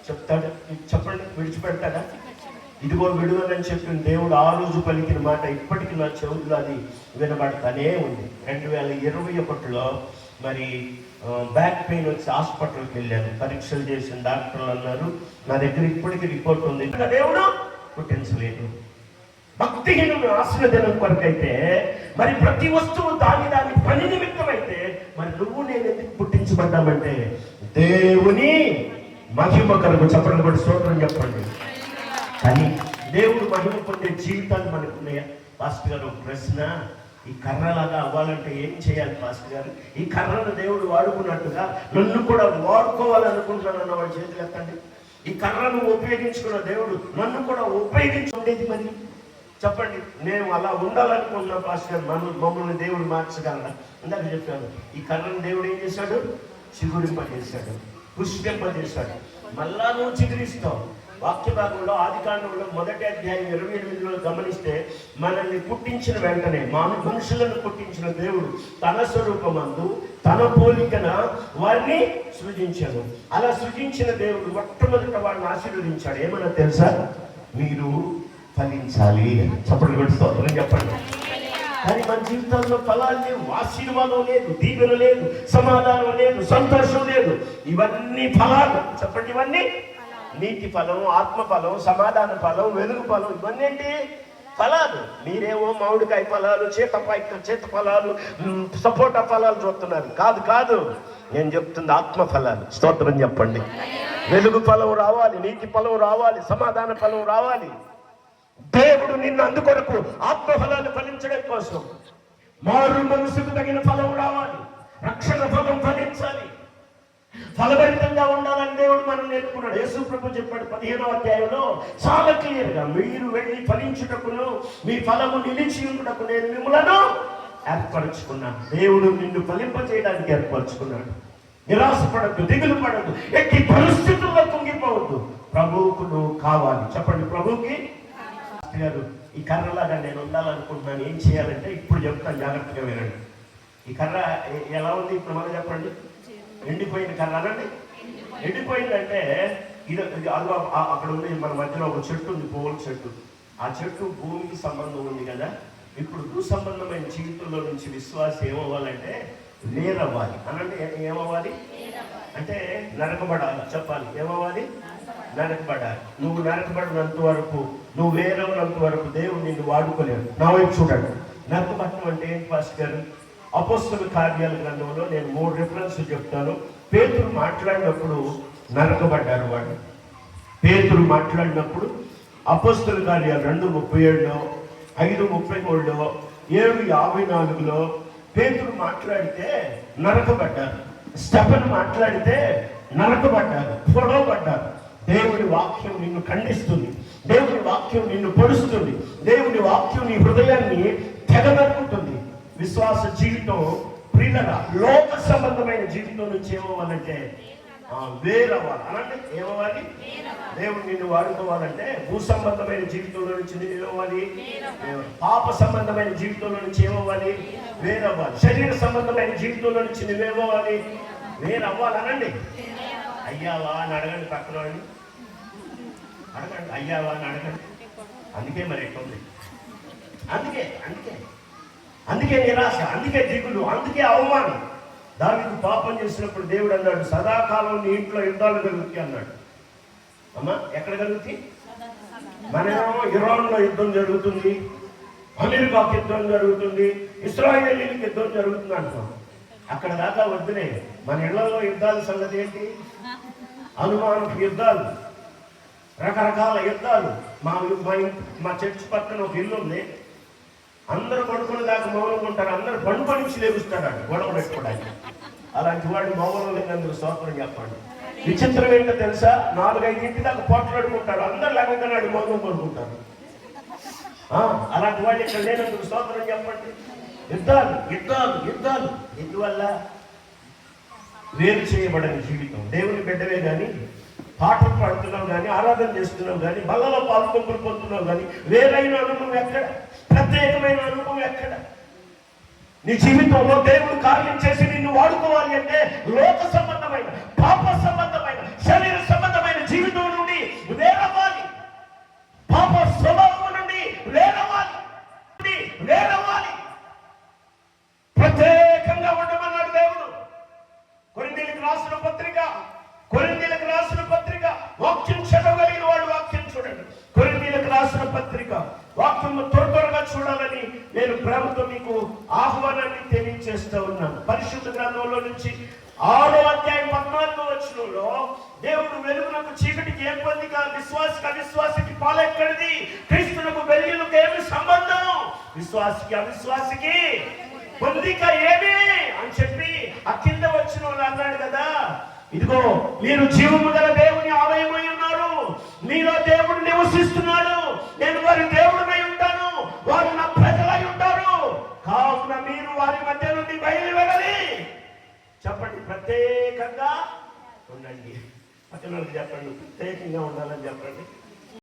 చెప్పండి, విడిచిపెడతాడా? ఇదిగో విడుదలని చెప్పిన దేవుడు ఆ రోజు పలికిన మాట ఇప్పటికీ నా చెవుల్లో అది వినబడతానే ఉంది. 2021లో మరి బ్యాక్ పెయిన్ వచ్చి హాస్పిటల్కి వెళ్ళాను. పరీక్షలు చేసిన డాక్టర్లు అన్నారు, నా దగ్గర ఇప్పటికీ రిపోర్ట్ ఉంది, దేవుడు పుట్టించలేదు. భక్తిహీనుడు ఆశీర్వదనం కొరకు అయితే, మరి ప్రతి వస్తువు దాని పని నిమిత్తం అయితే, మరి నువ్వు నేను ఎందుకు పుట్టించబడ్డామంటే దేవుని మహిమ కొరకు. చెప్పండి కూడా స్తోత్రం చెప్పండి. కానీ దేవుడు మహిమ పొందే జీవితాలు మనకు ఉన్నాయా? పాస్టర్ గారు, ఒక ప్రశ్న, ఈ కర్రలాగా అవ్వాలంటే ఏం చేయాలి పాస్టర్ గారు? ఈ కర్రను దేవుడు వాడుకున్నట్టుగా నన్ను కూడా వాడుకోవాలనుకుంటున్నాను వాడి చేతులు ఎత్తండి. ఈ కర్రను ఉపయోగించుకున్న దేవుడు నన్ను కూడా ఉపయోగించుకునేది. మరి చెప్పండి, నేను అలా ఉండాలనుకుంటున్నా పాస్టర్ గారు, మమ్మల్ని దేవుడు మార్చగలరా? ఇందాక చెప్పాను, ఈ కర్రను దేవుడు ఏం చేశాడు? చిగురింపజేశాడు, పుష్పింపజేశాడు. మళ్ళా నువ్వు చిగురిస్తావు. వాక్య భాగంలో ఆదికాండంలో 1వ అధ్యాయం 28లో గమనిస్తే, మనల్ని పుట్టించిన వెంటనే, మనుషులను పుట్టించిన దేవుడు తన స్వరూపమందు తన పోలికన వారిని సృజించాడు. అలా సృజించిన దేవుడు మొట్టమొదట వారిని ఆశీర్వదించాడు. ఏమన్నా తెలుసా? మీరు ఫలించాలి. చెప్పండి కూడా స్తోత్రం చెప్పండి. కానీ మన జీవితంలో ఫలాలు లేవు, ఆశీర్వాదం లేదు, దీవెన లేదు, సమాధానం లేదు, సంతోషం లేదు. ఇవన్నీ ఫలాలు. చెప్పండి, ఇవన్నీ నీతి ఫలం, ఆత్మ ఫలం, సమాధాన ఫలం, వెలుగు ఫలం, ఇవన్నీ ఏంటి? ఫలాలు. మీరేమో మామిడికాయ ఫలాలు, చేత ఫలాలు, సపోటా ఫలాలు చూస్తున్నారు. కాదు, నేను చెప్తుంది ఆత్మ ఫలాలు. స్తోత్రం చెప్పండి. వెలుగు ఫలం రావాలి, నీతి ఫలం రావాలి, సమాధాన ఫలం రావాలి. దేవుడు నిన్ను అందుకొరకు ఆత్మ ఫలాలు ఫలించడం కోసం, మారు మనసుకు తగిన ఫలం రావాలి, రక్షణ ఫలం ఫలించాలి, ఫలభరితంగా ఉండాలని దేవుడు మనం నేర్చుకున్నాడు. యేసు ప్రభు చెప్పాడు 15వ అధ్యాయంలో చాలా క్లియర్గా, మీరు వెళ్ళి ఫలించుటకును మీ ఫలము నిలిచి ఉండుటకు నేను మిమ్మలను ఏర్పరచుకున్నాను. దేవుడు నిన్ను ఫలింపజేయడానికి ఏర్పరచుకున్నాడు. నిరాశపడద్దు, దిగులు పడద్దు, ఎట్టి పరిస్థితుల్లో కుంగిపోవద్దు. ప్రభువుకు నువ్వు కావాలి. చెప్పండి, ప్రభువుకి పాస్టర్ గారు ఈ కర్రలాగా నేను ఉండాలనుకుంటున్నాను, ఏం చేయాలంటే ఇప్పుడు చెప్తాను, జాగ్రత్తగా వినండి. ఈ కర్ర ఎలా ఉంది ఇప్పుడు మనం చెప్పండి. ఎండిపోయిన కర్ర అనండి. ఎండిపోయిందంటే ఇది అదిగో అక్కడ ఉంది మన మధ్యలో ఒక చెట్టు ఉంది, పువ్వుల చెట్టు. ఆ చెట్టు భూమికి సంబంధం ఉంది కదా. ఇప్పుడు భూ సంబంధమైన జీవితంలో నుంచి విశ్వాసం ఏమవ్వాలంటే వేరవ్వాలి అనండి. ఏమవ్వాలి అంటే నరకబడాలి. చెప్పాలి, ఏమవ్వాలి? నరకబడాలి. నువ్వు నరకబడినంత వరకు, నువ్వు వేరవనంత వరకు దేవుడు నిన్ను వాడుకోలేడు. నా వైపు చూడండి. నరకబడటం అంటే ఏంటి పాస్టర్ గారు? అపోస్తలుల కార్యాల గ్రంథంలో నేను 3 రిఫరెన్స్ చెప్తాను. పేతురు మాట్లాడినప్పుడు నరకబడ్డారు వాడు. పేతురు మాట్లాడినప్పుడు అపోస్తలుల కార్యాలు 2:37లో, 5:33లో, 7:54లో పేతురు మాట్లాడితే నరకబడ్డారు. స్టెఫెను మాట్లాడితే నరకబడ్డారు, పొడవబడ్డారు. దేవుని వాక్యం నిన్ను ఖండిస్తుంది, దేవుని వాక్యం నిన్ను పొడుస్తుంది, దేవుని వాక్యం నీ హృదయాన్ని తెగనరుకుతుంది. విశ్వాస జీవితం ప్రియులరా లోక సంబంధమైన జీవితం నుంచి ఏమవ్వాలంటే వేరవ్వాలి అనంటే. ఏమవ్వాలి? దేవుడు నిన్ను వాడుకోవాలంటే భూ సంబంధమైన జీవితంలో నుంచి నేను ఏమవ్వాలి? పాప సంబంధమైన జీవితంలో నుంచి ఏమవ్వాలి? వేరవ్వాలి. శరీర సంబంధమైన జీవితంలో నుంచి నువ్వేమవ్వాలి? వేరవ్వాలి అనండి. అయ్యావా అని అడగండి, పక్కన అడగండి, అయ్యావా అని అడగండి. అందుకే మరి ఎట్టుంది, అందుకే అందుకే అందుకే నిరాశ, అందుకే దిగులు, అందుకే అవమానం. దావీదు పాపం చేసినప్పుడు దేవుడు అన్నాడు, సదాకాలం నీ ఇంట్లో యుద్ధాలు జరుగుతాయి అన్నాడు. అమ్మా ఎక్కడ జరుగుతాయి? మనమేమో ఇరాన్లో యుద్ధం జరుగుతుంది, అమెరికాకి యుద్ధం జరుగుతుంది, ఇస్రాయేలీకి యుద్ధం జరుగుతుంది అంటున్నాం. అక్కడ దాకా వద్దులే. మన ఇళ్లలో యుద్ధాల సంగతి ఏంటి? అనుమానపు యుద్ధాలు, రకరకాల యుద్ధాలు. మా చర్చ్ పక్కన ఒక ఇల్లు ఉంది. అందరూ పడుకునే దాకా మౌనంగా ఉంటారు, అందరూ పండుకొని నుంచి లేపుస్తాడు గొడవ పెట్టుకోవడానికి. అలాంటి వాడు మౌనం లేనందుకు స్తోత్రం చెప్పండి. విచిత్రం ఏంటో తెలుసా? 4-5 దాకా పోట్లాడుకుంటారు, అందరు లేకపోతున్నాడు మౌనం పడుకుంటారు. అలాంటి వాడు ఇక్కడ లేనందుకు స్తోత్రం చెప్పండి. యుద్ధాలు యుద్ధాలు యుద్ధాలు. ఎందువల్ల? వేరు చేయబడని జీవితం. దేవుని బిడ్డవే కానీ, పాటలు పాడుతున్నావు కానీ, ఆరాధన చేస్తున్నావు కానీ, బల్లలో పాల్గొంపులు పొందుతున్నావు కానీ, వేరైన అనుభవం ఎక్కడ? ప్రత్యేకమైన అనుభవం ఎక్కడ? నీ జీవితంలో దేవుడు కార్యం చేసి నిన్ను వాడుకోవాలి అంటే లోక సంబంధమైన, పాప సంబంధమైన, శరీర సంబంధమైన జీవితం నుండి వేరవ్వాలి. పాప స్వభావం నుండి వేరవ్వాలి, వేరవ్వాలి. ప్రత్యేకంగా ఉండమన్నాడు దేవుడు. కొరింథీయులకు రాసిన పత్రిక వాక్యం చదవగలిగిన వాడు వాక్యం చూడండి. కొరింథీయులకు రాసిన పత్రిక వాక్యం త్వరగా చూడాలని నేను ప్రేమతో మీకు ఆహ్వానాన్ని తెలియజేస్తూ ఉన్నాను. పరిశుద్ధ గ్రంథంలో నుంచి 6వ అధ్యాయం 14వ వచనంలో దేవుడు వెలుగునకు చీకటికి ఏం పొందిక, విశ్వాసికి అవిశ్వాసికి పాలెక్కడిది, క్రీస్తునకు వెలుగులకు ఏమి సంబంధం, విశ్వాసికి అవిశ్వాసికి పొందిక ఏమి అని చెప్పి ఆ కింద వచ్చిన వాళ్ళు అన్నాడు కదా. ఇదిగో మీరు జీవము గల దేవుని ఆలయమై ఉన్నారు, మీలో దేవుడు నివసిస్తున్నాడు, నేను వారి దేవుడినై ఉంటాను, వారు నా ప్రజలై ఉంటారు, కావున మీరు వారి మధ్య నుండి బయలు వెళ్ళాలి. చెప్పండి, ప్రత్యేకంగా ఉండండి. పక్కన చెప్పండి, ప్రత్యేకంగా ఉండాలని చెప్పండి.